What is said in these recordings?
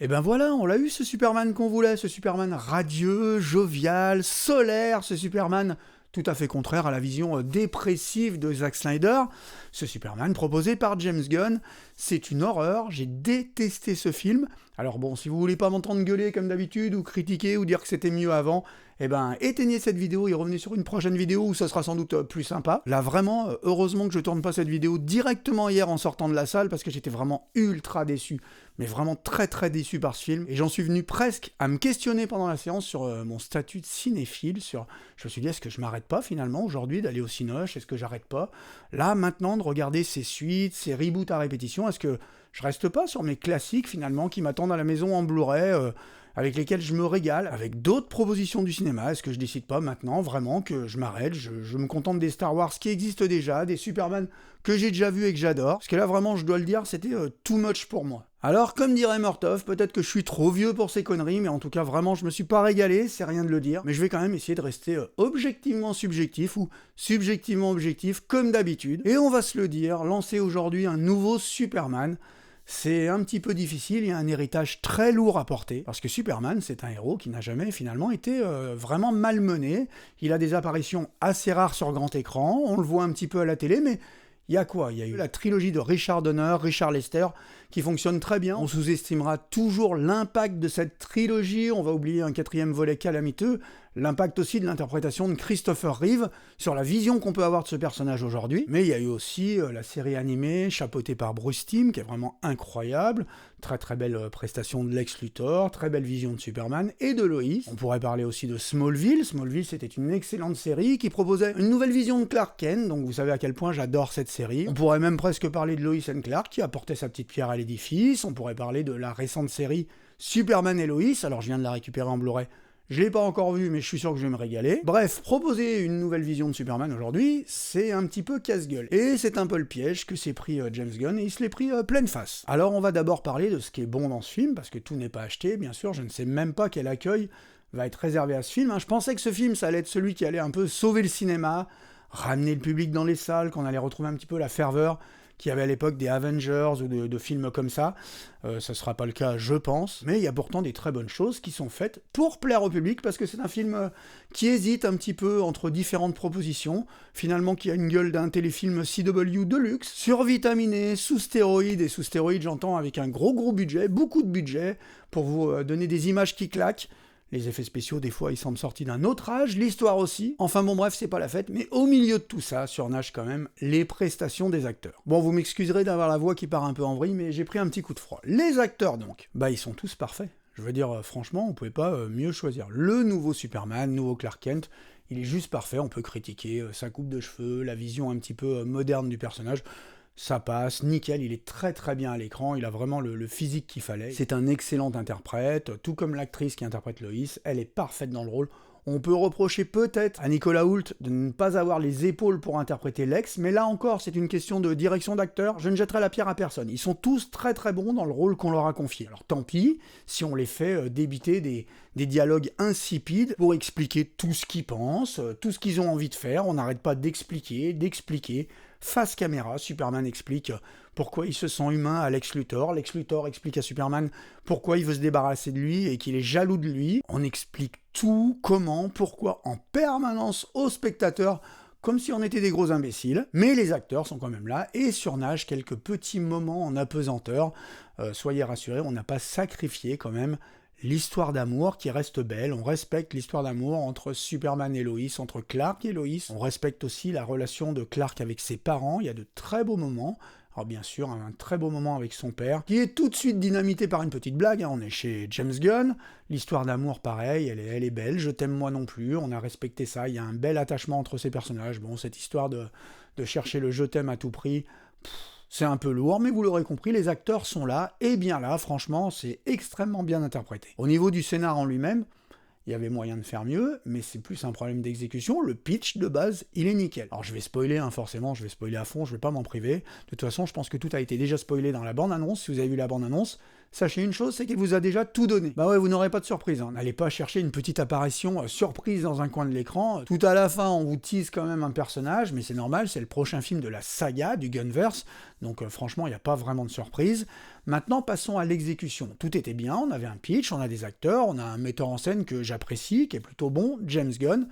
Et ben voilà, on l'a eu ce Superman qu'on voulait, ce Superman radieux, jovial, solaire, ce Superman tout à fait contraire à la vision dépressive de Zack Snyder. Ce Superman proposé par James Gunn, c'est une horreur, j'ai détesté ce film. Alors bon, si vous voulez pas m'entendre gueuler comme d'habitude, ou critiquer, ou dire que c'était mieux avant, eh ben éteignez cette vidéo et revenez sur une prochaine vidéo où ça sera sans doute plus sympa. Là vraiment, heureusement que je tourne pas cette vidéo directement hier en sortant de la salle, parce que j'étais vraiment ultra déçu, mais vraiment très très déçu par ce film, et j'en suis venu presque à me questionner pendant la séance sur mon statut de cinéphile, je me suis dit, est-ce que je m'arrête pas finalement aujourd'hui d'aller au cinoche, est-ce que j'arrête pas là maintenant de regarder ces suites, ces reboots à répétition, est-ce que je reste pas sur mes classiques finalement qui m'attendent à la maison en Blu-ray, avec lesquels je me régale, avec d'autres propositions du cinéma? Est-ce que je décide pas maintenant vraiment que je m'arrête, je me contente des Star Wars qui existent déjà, des Superman que j'ai déjà vus et que j'adore? Parce que là vraiment, je dois le dire, c'était too much pour moi. Alors, comme dirait Murtaugh, peut-être que je suis trop vieux pour ces conneries, mais en tout cas, vraiment, je me suis pas régalé, c'est rien de le dire, mais je vais quand même essayer de rester objectivement subjectif, ou subjectivement objectif, comme d'habitude. Et on va se le dire, lancer aujourd'hui un nouveau Superman, c'est un petit peu difficile, il y a un héritage très lourd à porter, parce que Superman, c'est un héros qui n'a jamais finalement été vraiment malmené, il a des apparitions assez rares sur grand écran, on le voit un petit peu à la télé, mais il y a quoi? Il y a eu la trilogie de Richard Donner, Richard Lester, qui fonctionne très bien. On sous-estimera toujours l'impact de cette trilogie, on va oublier un quatrième volet calamiteux, l'impact aussi de l'interprétation de Christopher Reeve sur la vision qu'on peut avoir de ce personnage aujourd'hui. Mais il y a eu aussi la série animée, chapeautée par Bruce Timm, qui est vraiment incroyable, très très belle prestation de Lex Luthor, très belle vision de Superman et de Lois. On pourrait parler aussi de Smallville. Smallville, c'était une excellente série qui proposait une nouvelle vision de Clark Kent, donc vous savez à quel point j'adore cette série. On pourrait même presque parler de Lois and Clark, qui apportait sa petite pierre à l'édifice. On pourrait parler de la récente série Superman et Lois, alors je viens de la récupérer en Blu-ray. Je l'ai pas encore vu, mais je suis sûr que je vais me régaler. Bref, proposer une nouvelle vision de Superman aujourd'hui, c'est un petit peu casse-gueule. Et c'est un peu le piège que s'est pris James Gunn, et il se l'est pris pleine face. Alors on va d'abord parler de ce qui est bon dans ce film, parce que tout n'est pas acheté, bien sûr, je ne sais même pas quel accueil va être réservé à ce film. Je pensais que ce film, ça allait être celui qui allait un peu sauver le cinéma, ramener le public dans les salles, qu'on allait retrouver un petit peu la ferveur qu'il y avait à l'époque des Avengers ou de films comme ça. Ça sera pas le cas, je pense. Mais il y a pourtant des très bonnes choses qui sont faites pour plaire au public, parce que c'est un film qui hésite un petit peu entre différentes propositions. Finalement, qui a une gueule d'un téléfilm CW de luxe, survitaminé, sous stéroïdes, et sous stéroïdes, j'entends avec un gros budget, beaucoup de budget, pour vous donner des images qui claquent. Les effets spéciaux, des fois, ils semblent sortis d'un autre âge, l'histoire aussi. Enfin bon, bref, c'est pas la fête, mais au milieu de tout ça, surnagent quand même les prestations des acteurs. Bon, vous m'excuserez d'avoir la voix qui part un peu en vrille, mais j'ai pris un petit coup de froid. Les acteurs, donc, ils sont tous parfaits. Je veux dire, franchement, on pouvait pas mieux choisir. Le nouveau Superman, nouveau Clark Kent, il est juste parfait, on peut critiquer sa coupe de cheveux, la vision un petit peu moderne du personnage. Ça passe, nickel, il est très très bien à l'écran, il a vraiment le physique qu'il fallait. C'est un excellent interprète, tout comme l'actrice qui interprète Lois, elle est parfaite dans le rôle. On peut reprocher peut-être à Nicolas Hoult de ne pas avoir les épaules pour interpréter Lex, mais là encore, c'est une question de direction d'acteur, je ne jetterai la pierre à personne. Ils sont tous très très bons dans le rôle qu'on leur a confié. Alors tant pis, si on les fait débiter des dialogues insipides pour expliquer tout ce qu'ils pensent, tout ce qu'ils ont envie de faire, on n'arrête pas d'expliquer, face caméra, Superman explique pourquoi il se sent humain à Lex Luthor explique à Superman pourquoi il veut se débarrasser de lui et qu'il est jaloux de lui. On explique tout, comment, pourquoi, en permanence au spectateur, comme si on était des gros imbéciles, mais les acteurs sont quand même là et surnagent quelques petits moments en apesanteur. Soyez rassurés, on n'a pas sacrifié quand même l'histoire d'amour qui reste belle, on respecte l'histoire d'amour entre Superman et Lois, entre Clark et Lois, on respecte aussi la relation de Clark avec ses parents, il y a de très beaux moments. Alors bien sûr, un très beau moment avec son père, qui est tout de suite dynamité par une petite blague, on est chez James Gunn, l'histoire d'amour pareil, elle est belle, je t'aime moi non plus, on a respecté ça, il y a un bel attachement entre ces personnages, bon, cette histoire de chercher le je t'aime à tout prix, c'est un peu lourd, mais vous l'aurez compris, les acteurs sont là, et bien là, franchement, c'est extrêmement bien interprété. Au niveau du scénar en lui-même, il y avait moyen de faire mieux, mais c'est plus un problème d'exécution. Le pitch de base, il est nickel. Alors je vais spoiler, forcément, je vais spoiler à fond, je vais pas m'en priver. De toute façon, je pense que tout a été déjà spoilé dans la bande-annonce. Si vous avez vu la bande-annonce, sachez une chose, c'est qu'il vous a déjà tout donné. Bah ouais, vous n'aurez pas de surprise. N'allez pas chercher une petite apparition surprise dans un coin de l'écran. Tout à la fin, on vous tease quand même un personnage, mais c'est normal, c'est le prochain film de la saga, du Gunverse. Donc franchement, il n'y a pas vraiment de surprise. Maintenant, passons à l'exécution. Tout était bien, on avait un pitch, on a des acteurs, on a un metteur en scène que j'apprécie, qui est plutôt bon, James Gunn.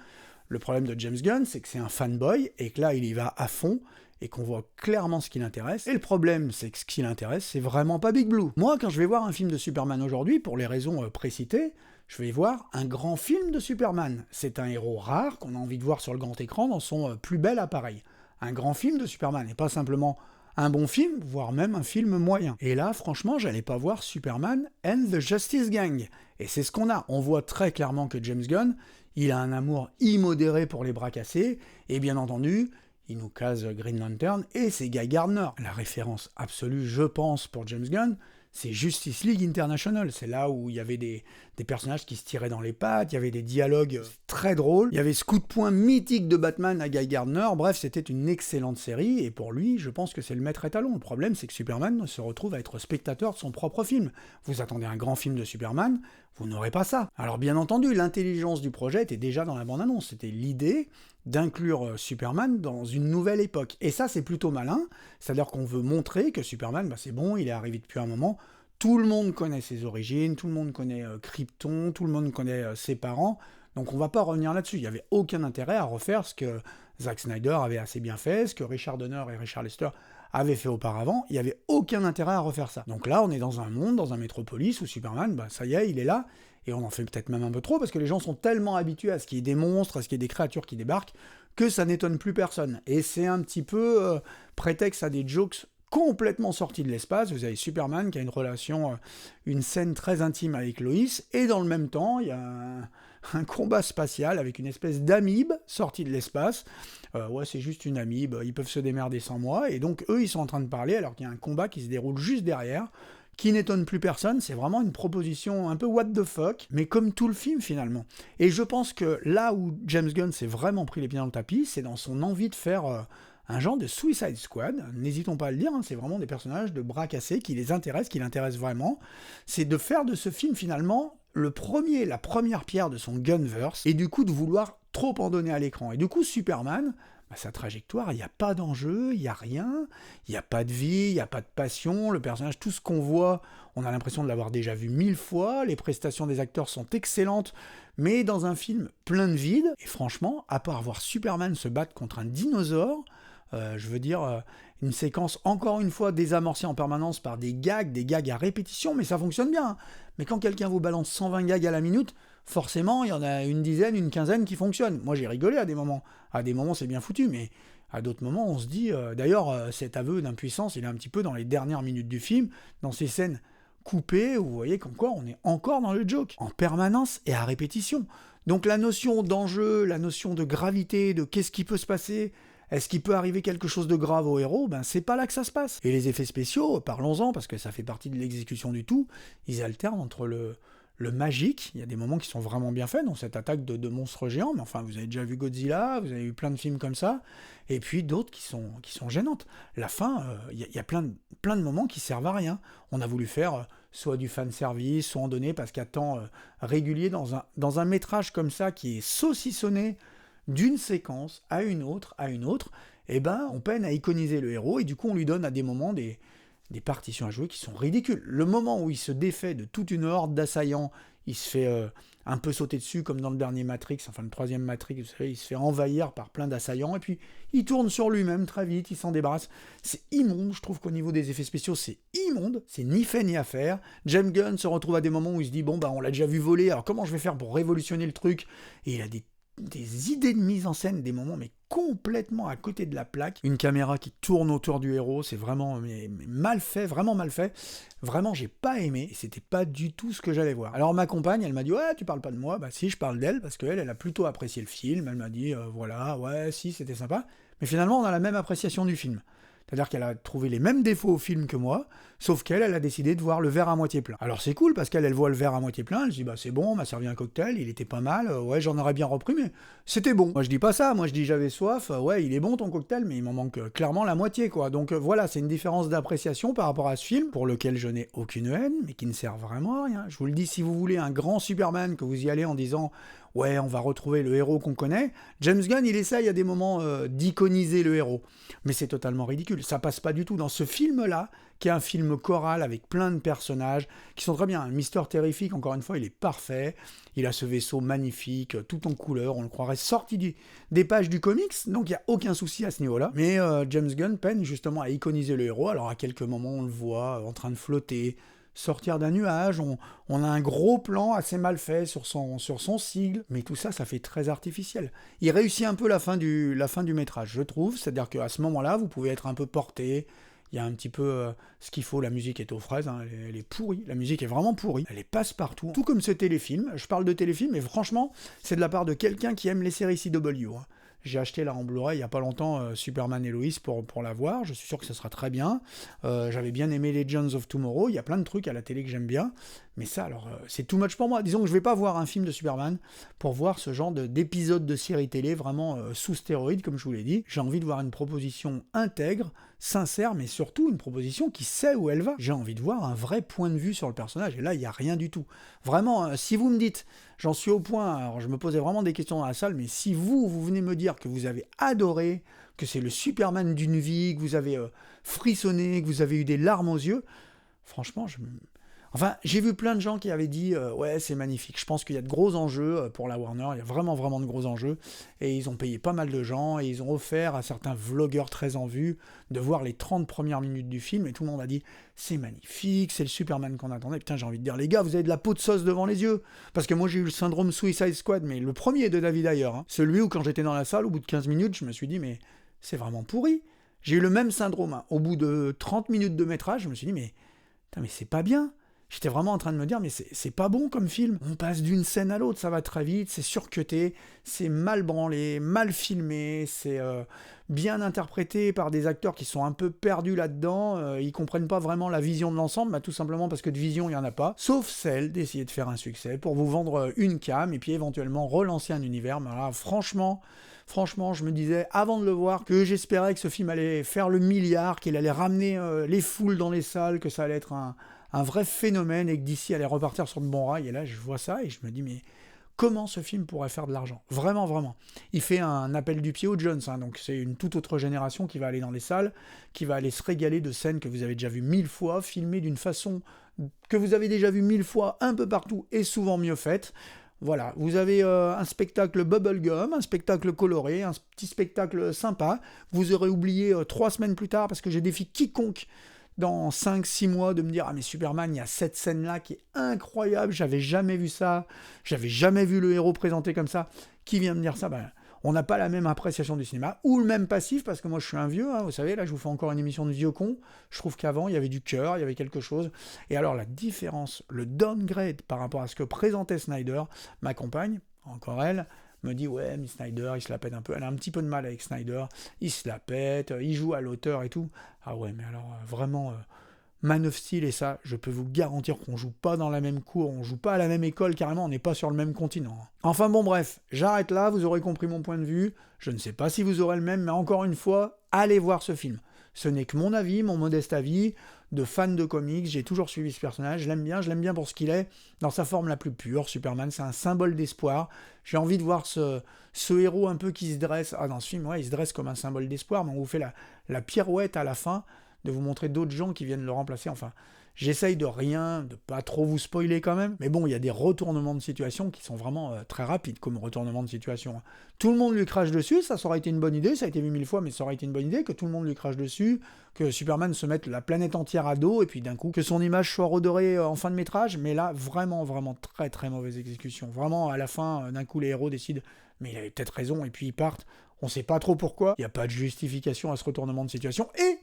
Le problème de James Gunn, c'est que c'est un fanboy, et que là, il y va à fond, et qu'on voit clairement ce qui l'intéresse. Et le problème, c'est que ce qui l'intéresse, c'est vraiment pas Big Blue. Moi, quand je vais voir un film de Superman aujourd'hui, pour les raisons précitées, je vais voir un grand film de Superman. C'est un héros rare qu'on a envie de voir sur le grand écran dans son plus bel appareil. Un grand film de Superman, et pas simplement un bon film, voire même un film moyen. Et là, franchement, j'allais pas voir Superman and the Justice Gang. Et c'est ce qu'on a. On voit très clairement que James Gunn, il a un amour immodéré pour les bras cassés, et bien entendu, il nous case Green Lantern, et c'est Guy Gardner. La référence absolue, je pense, pour James Gunn, c'est Justice League International. C'est là où il y avait des personnages qui se tiraient dans les pattes, il y avait des dialogues très drôles, il y avait ce coup de poing mythique de Batman à Guy Gardner. Bref, c'était une excellente série, et pour lui, je pense que c'est le maître étalon. Le problème, c'est que Superman se retrouve à être spectateur de son propre film. Vous attendez un grand film de Superman, vous n'aurez pas ça. Alors bien entendu, l'intelligence du projet était déjà dans la bande-annonce. C'était l'idée d'inclure Superman dans une nouvelle époque. Et ça, c'est plutôt malin, c'est-à-dire qu'on veut montrer que Superman, c'est bon, il est arrivé depuis un moment, tout le monde connaît ses origines, tout le monde connaît Krypton, tout le monde connaît ses parents, donc on va pas revenir là-dessus. Il n'y avait aucun intérêt à refaire ce que Zack Snyder avait assez bien fait, ce que Richard Donner et Richard Lester avaient fait auparavant, il n'y avait aucun intérêt à refaire ça. Donc là, on est dans un monde, dans un métropolis où Superman, ça y est, il est là, et on en fait peut-être même un peu trop, parce que les gens sont tellement habitués à ce qu'il y ait des monstres, à ce qu'il y ait des créatures qui débarquent, que ça n'étonne plus personne. Et c'est un petit peu prétexte à des jokes complètement sortis de l'espace. Vous avez Superman qui a une relation, une scène très intime avec Loïs, et dans le même temps, il y a un combat spatial avec une espèce d'amibe sortie de l'espace. Ouais, c'est juste une amibe, ils peuvent se démerder sans moi, et donc eux, ils sont en train de parler, alors qu'il y a un combat qui se déroule juste derrière, qui n'étonne plus personne. C'est vraiment une proposition un peu what the fuck, mais comme tout le film finalement. Et je pense que là où James Gunn s'est vraiment pris les pieds dans le tapis, c'est dans son envie de faire un genre de Suicide Squad. N'hésitons pas à le dire, c'est vraiment des personnages de bras cassés qui les intéressent, qui l'intéressent vraiment. C'est de faire de ce film finalement la première pierre de son Gunverse, et du coup de vouloir trop en donner à l'écran. Et du coup, Superman, sa trajectoire, il n'y a pas d'enjeu, il n'y a rien, il n'y a pas de vie, il n'y a pas de passion, le personnage, tout ce qu'on voit, on a l'impression de l'avoir déjà vu 1000 fois, les prestations des acteurs sont excellentes, mais dans un film plein de vide, et franchement, à part voir Superman se battre contre un dinosaure, une séquence encore une fois désamorcée en permanence par des gags à répétition, mais ça fonctionne bien. Mais quand quelqu'un vous balance 120 gags à la minute, forcément, il y en a une dizaine, une quinzaine qui fonctionnent. Moi, j'ai rigolé à des moments. À des moments, c'est bien foutu, mais à d'autres moments, on se dit... D'ailleurs, cet aveu d'impuissance, il est un petit peu dans les dernières minutes du film, dans ces scènes coupées, où vous voyez qu'encore, on est encore dans le joke, en permanence et à répétition. Donc la notion d'enjeu, la notion de gravité, de qu'est-ce qui peut se passer... Est-ce qu'il peut arriver quelque chose de grave au héros ? C'est pas là que ça se passe. Et les effets spéciaux, parlons-en, parce que ça fait partie de l'exécution du tout, ils alternent entre le magique, il y a des moments qui sont vraiment bien faits, dans cette attaque de monstres géants, mais enfin, vous avez déjà vu Godzilla, vous avez eu plein de films comme ça, et puis d'autres qui sont gênantes. La fin, il y a plein de moments qui servent à rien. On a voulu faire soit du fanservice, soit en donner, parce qu'à temps régulier, dans un métrage comme ça, qui est saucissonné, d'une séquence à une autre, on peine à iconiser le héros, et du coup on lui donne à des moments des partitions à jouer qui sont ridicules. Le moment où il se défait de toute une horde d'assaillants, il se fait un peu sauter dessus, comme dans le dernier Matrix, enfin le troisième Matrix, vous savez, il se fait envahir par plein d'assaillants, et puis il tourne sur lui-même très vite, il s'en débarrasse. C'est immonde, je trouve qu'au niveau des effets spéciaux, c'est immonde, c'est ni fait ni à faire. James Gunn se retrouve à des moments où il se dit, on l'a déjà vu voler, alors comment je vais faire pour révolutionner le truc ? Et il a des idées de mise en scène, des moments mais complètement à côté de la plaque. Une caméra qui tourne autour du héros, c'est vraiment mais mal fait, vraiment mal fait. Vraiment, j'ai pas aimé, et c'était pas du tout ce que j'allais voir. Alors ma compagne, elle m'a dit « Ouais, tu parles pas de moi ?» Si, je parle d'elle, parce qu'elle, elle a plutôt apprécié le film. Elle m'a dit « Voilà, ouais, si, c'était sympa. » Mais finalement, on a la même appréciation du film. C'est-à-dire qu'elle a trouvé les mêmes défauts au film que moi, sauf qu'elle a décidé de voir le verre à moitié plein. Alors c'est cool, parce qu'elle voit le verre à moitié plein, elle se dit « c'est bon, on m'a servi un cocktail, il était pas mal, ouais, j'en aurais bien repris, mais c'était bon. » Moi je dis pas ça, moi je dis « J'avais soif, ouais, il est bon ton cocktail, mais il m'en manque clairement la moitié, quoi. » Donc voilà, c'est une différence d'appréciation par rapport à ce film, pour lequel je n'ai aucune haine, mais qui ne sert vraiment à rien. Je vous le dis, si vous voulez un grand Superman, que vous y allez en disant ouais, on va retrouver le héros qu'on connaît. James Gunn, il essaye à des moments d'iconiser le héros. Mais c'est totalement ridicule. Ça passe pas du tout. Dans ce film-là, qui est un film choral avec plein de personnages qui sont très bien. Mister Terrific, encore une fois, il est parfait. Il a ce vaisseau magnifique, tout en couleur. On le croirait sorti des pages du comics. Donc il n'y a aucun souci à ce niveau-là. Mais James Gunn peine justement à iconiser le héros. Alors à quelques moments, on le voit en train de flotter, sortir d'un nuage, on a un gros plan assez mal fait sur son sigle, mais tout ça, ça fait très artificiel. Il réussit un peu la fin du métrage, je trouve, c'est-à-dire qu'à ce moment-là, vous pouvez être un peu porté, il y a un petit peu ce qu'il faut, la musique est aux fraises, hein, elle est pourrie, la musique est vraiment pourrie, elle est passe-partout, tout comme ce téléfilm, je parle de téléfilm, mais franchement, c'est de la part de quelqu'un qui aime les séries CW, hein. J'ai acheté là en Blu-ray il n'y a pas longtemps Superman et Lois pour la voir, je suis sûr que ce sera très bien. J'avais bien aimé Legends of Tomorrow, il y a plein de trucs à la télé que j'aime bien, mais ça alors c'est too much pour moi. Disons que je vais pas voir un film de Superman pour voir ce genre d'épisode de série télé vraiment sous stéroïdes comme je vous l'ai dit. J'ai envie de voir une proposition intègre, sincère, mais surtout une proposition qui sait où elle va. J'ai envie de voir un vrai point de vue sur le personnage, et là il n'y a rien du tout. Vraiment, si vous me dites, j'en suis au point, alors je me posais vraiment des questions dans la salle, mais si vous venez me dire que vous avez adoré, que c'est le Superman d'une vie, que vous avez frissonné, que vous avez eu des larmes aux yeux, franchement, Enfin, j'ai vu plein de gens qui avaient dit ouais, c'est magnifique. Je pense qu'il y a de gros enjeux pour la Warner, il y a vraiment de gros enjeux. Et ils ont payé pas mal de gens, et ils ont offert à certains vlogueurs très en vue de voir les 30 premières minutes du film, et tout le monde a dit c'est magnifique, c'est le Superman qu'on attendait. Putain, j'ai envie de dire, les gars, vous avez de la peau de sauce devant les yeux. Parce que moi, j'ai eu le syndrome Suicide Squad, mais le premier de David Ayer. Hein. Celui où, quand j'étais dans la salle, au bout de 15 minutes, je me suis dit, mais c'est vraiment pourri. J'ai eu le même syndrome. Hein. Au bout de 30 minutes de métrage, je me suis dit, mais c'est pas bien. J'étais vraiment en train de me dire, mais c'est pas bon comme film. On passe d'une scène à l'autre, ça va très vite, c'est surcuté, c'est mal branlé, mal filmé, c'est bien interprété par des acteurs qui sont un peu perdus là-dedans, ils comprennent pas vraiment la vision de l'ensemble, bah, tout simplement parce que de vision, il y en a pas, sauf celle d'essayer de faire un succès pour vous vendre une cam et puis éventuellement relancer un univers. Mais là, franchement, je me disais, avant de le voir, que j'espérais que ce film allait faire le milliard, qu'il allait ramener les foules dans les salles, que ça allait être un vrai phénomène et que d'ici allait repartir sur de bons rails. Et là, je vois ça et je me dis, mais comment ce film pourrait faire de l'argent ? Vraiment. Il fait un appel du pied aux Jones, hein, donc c'est une toute autre génération qui va aller dans les salles, qui va aller se régaler de scènes que vous avez déjà vues 1000 fois, filmées d'une façon que vous avez déjà vu 1000 fois, un peu partout et souvent mieux faite. Voilà, vous avez un spectacle bubblegum, un spectacle coloré, un petit spectacle sympa. Vous aurez oublié 3 semaines plus tard, parce que j'ai défié quiconque dans 5-6 mois de me dire « Ah mais Superman, il y a cette scène-là qui est incroyable, j'avais jamais vu ça, j'avais jamais vu le héros présenté comme ça. » Qui vient me dire ça ? Ben, on n'a pas la même appréciation du cinéma, ou le même passif, parce que moi je suis un vieux, hein, vous savez, là je vous fais encore une émission de vieux con. Je trouve qu'avant il y avait du cœur, il y avait quelque chose. Et alors la différence, le downgrade par rapport à ce que présentait Snyder, ma compagne, encore elle, me dit « Ouais, mais Snyder, il se la pète un peu. » Elle a un petit peu de mal avec Snyder. Il se la pète, il joue à l'auteur et tout. Ah ouais, mais alors, vraiment, Man of Steel et ça, je peux vous garantir qu'on joue pas dans la même cour, on joue pas à la même école, carrément, on n'est pas sur le même continent. Enfin bon, bref, j'arrête là, vous aurez compris mon point de vue. Je ne sais pas si vous aurez le même, mais encore une fois, allez voir ce film. Ce n'est que mon avis, mon modeste avis, de fan de comics, j'ai toujours suivi ce personnage, je l'aime bien pour ce qu'il est, dans sa forme la plus pure. Superman, c'est un symbole d'espoir. J'ai envie de voir ce héros un peu qui se dresse. Ah, dans ce film, ouais, il se dresse comme un symbole d'espoir, mais on vous fait la pirouette à la fin, de vous montrer d'autres gens qui viennent le remplacer. Enfin, j'essaye de pas trop vous spoiler quand même, mais bon, il y a des retournements de situation qui sont vraiment très rapides comme retournement de situation. Tout le monde lui crache dessus, ça aurait été une bonne idée, ça a été vu 1000 fois, mais ça aurait été une bonne idée que tout le monde lui crache dessus, que Superman se mette la planète entière à dos, et puis d'un coup, que son image soit redorée en fin de métrage, mais là, vraiment très très mauvaise exécution. Vraiment, à la fin, d'un coup, les héros décident, mais il avait peut-être raison, et puis ils partent, on sait pas trop pourquoi, il n'y a pas de justification à ce retournement de situation, et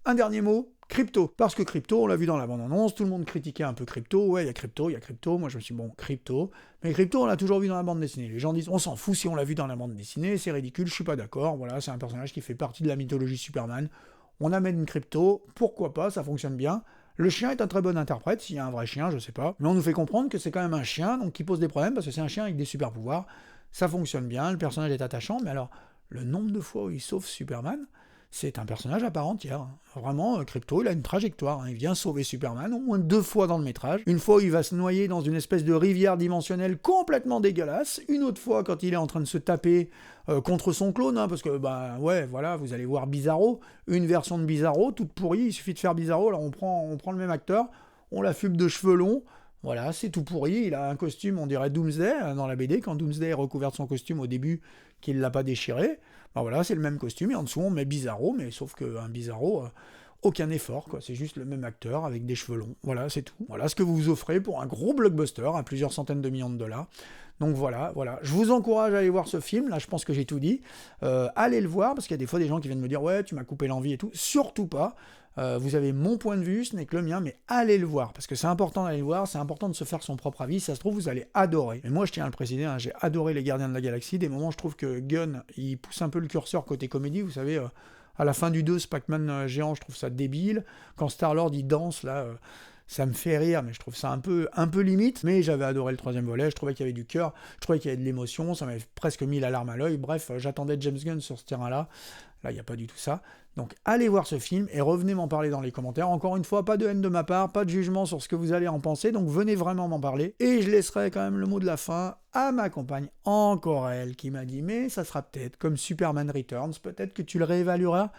un dernier mot, Crypto. Parce que Crypto, on l'a vu dans la bande-annonce, tout le monde critiquait un peu Crypto. Ouais, il y a Crypto. Moi, je me suis dit, bon, Crypto. Mais Crypto, on l'a toujours vu dans la bande dessinée. Les gens disent, on s'en fout si on l'a vu dans la bande dessinée, c'est ridicule, je suis pas d'accord. Voilà, c'est un personnage qui fait partie de la mythologie Superman. On amène une Crypto, pourquoi pas, ça fonctionne bien. Le chien est un très bon interprète, s'il y a un vrai chien, je sais pas. Mais on nous fait comprendre que c'est quand même un chien, donc qui pose des problèmes, parce que c'est un chien avec des super pouvoirs. Ça fonctionne bien, le personnage est attachant, mais alors, le nombre de fois où il sauve Superman, c'est un personnage à part entière. Hein. Vraiment, Krypto, il a une trajectoire. Hein. Il vient sauver Superman au moins 2 fois dans le métrage. Une fois, il va se noyer dans une espèce de rivière dimensionnelle complètement dégueulasse. Une autre fois, quand il est en train de se taper contre son clone, hein, parce que, bah ouais, voilà, vous allez voir Bizarro, une version de Bizarro, toute pourrie. Il suffit de faire Bizarro, alors on prend le même acteur, on l'affuble de cheveux longs. Voilà, c'est tout pourri. Il a un costume, on dirait Doomsday dans la BD, quand Doomsday est recouvert de son costume au début, qu'il ne l'a pas déchiré. Ben voilà, c'est le même costume, et en dessous on met Bizarro, mais sauf qu'un Bizarro, aucun effort, quoi. C'est juste le même acteur avec des cheveux longs. Voilà, c'est tout. Voilà ce que vous vous offrez pour un gros blockbuster à plusieurs centaines de millions de dollars. Donc voilà. Je vous encourage à aller voir ce film, là je pense que j'ai tout dit. Allez le voir, parce qu'il y a des fois des gens qui viennent me dire « Ouais, tu m'as coupé l'envie et tout ». Surtout pas. Vous avez mon point de vue, ce n'est que le mien, mais allez le voir, parce que c'est important d'aller le voir, c'est important de se faire son propre avis, ça se trouve, vous allez adorer. Et moi, je tiens à le préciser, hein, j'ai adoré Les Gardiens de la Galaxie, des moments, je trouve que Gunn, il pousse un peu le curseur côté comédie, vous savez, à la fin du 2, ce Pac-Man géant, je trouve ça débile, quand Star-Lord, il danse, là... ça me fait rire, mais je trouve ça un peu limite. Mais j'avais adoré le 3e volet, je trouvais qu'il y avait du cœur, je trouvais qu'il y avait de l'émotion, ça m'avait presque mis la larme à l'œil. Bref, j'attendais James Gunn sur ce terrain-là. Là, il n'y a pas du tout ça. Donc, allez voir ce film et revenez m'en parler dans les commentaires. Encore une fois, pas de haine de ma part, pas de jugement sur ce que vous allez en penser. Donc, venez vraiment m'en parler. Et je laisserai quand même le mot de la fin à ma compagne, encore elle, qui m'a dit « Mais ça sera peut-être comme Superman Returns, peut-être que tu le réévalueras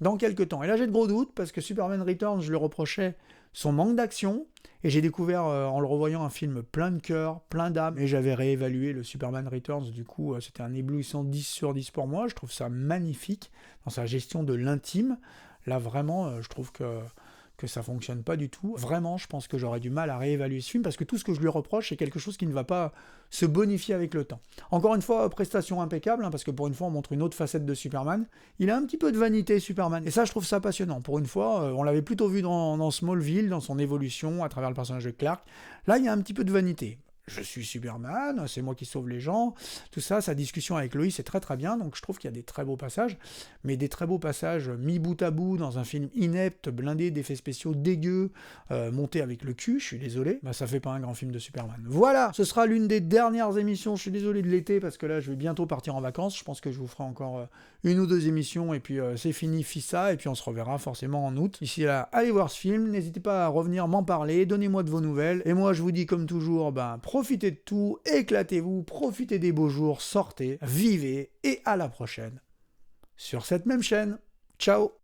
dans quelques temps. » Et là, j'ai de gros doutes, parce que Superman Returns, je lui reprochais son manque d'action, et j'ai découvert en le revoyant un film plein de cœur, plein d'âme, et j'avais réévalué le Superman Returns, du coup c'était un éblouissant 10 sur 10 pour moi, je trouve ça magnifique dans sa gestion de l'intime. Là vraiment, je trouve que ça fonctionne pas du tout. Vraiment, je pense que j'aurais du mal à réévaluer ce film, parce que tout ce que je lui reproche, c'est quelque chose qui ne va pas se bonifier avec le temps. Encore une fois, prestation impeccable, hein, parce que pour une fois, on montre une autre facette de Superman. Il a un petit peu de vanité, Superman, et ça, je trouve ça passionnant. Pour une fois, on l'avait plutôt vu dans Smallville, dans son évolution, à travers le personnage de Clark. Là, il y a un petit peu de vanité. Je suis Superman, c'est moi qui sauve les gens, tout ça, sa discussion avec Loïs est très très bien, donc je trouve qu'il y a des très beaux passages, mais des très beaux passages mis bout à bout dans un film inepte, blindé d'effets spéciaux dégueux, monté avec le cul, je suis désolé, bah ça fait pas un grand film de Superman. Voilà, ce sera l'une des dernières émissions, je suis désolé de l'été, parce que là je vais bientôt partir en vacances, je pense que je vous ferai encore une ou 2 émissions, et puis c'est fini, fissa, et puis on se reverra forcément en août. Ici là, allez voir ce film, n'hésitez pas à revenir m'en parler, donnez-moi de vos nouvelles, et moi je vous dis comme toujours, profitez de tout, éclatez-vous, profitez des beaux jours, sortez, vivez, et à la prochaine sur cette même chaîne. Ciao!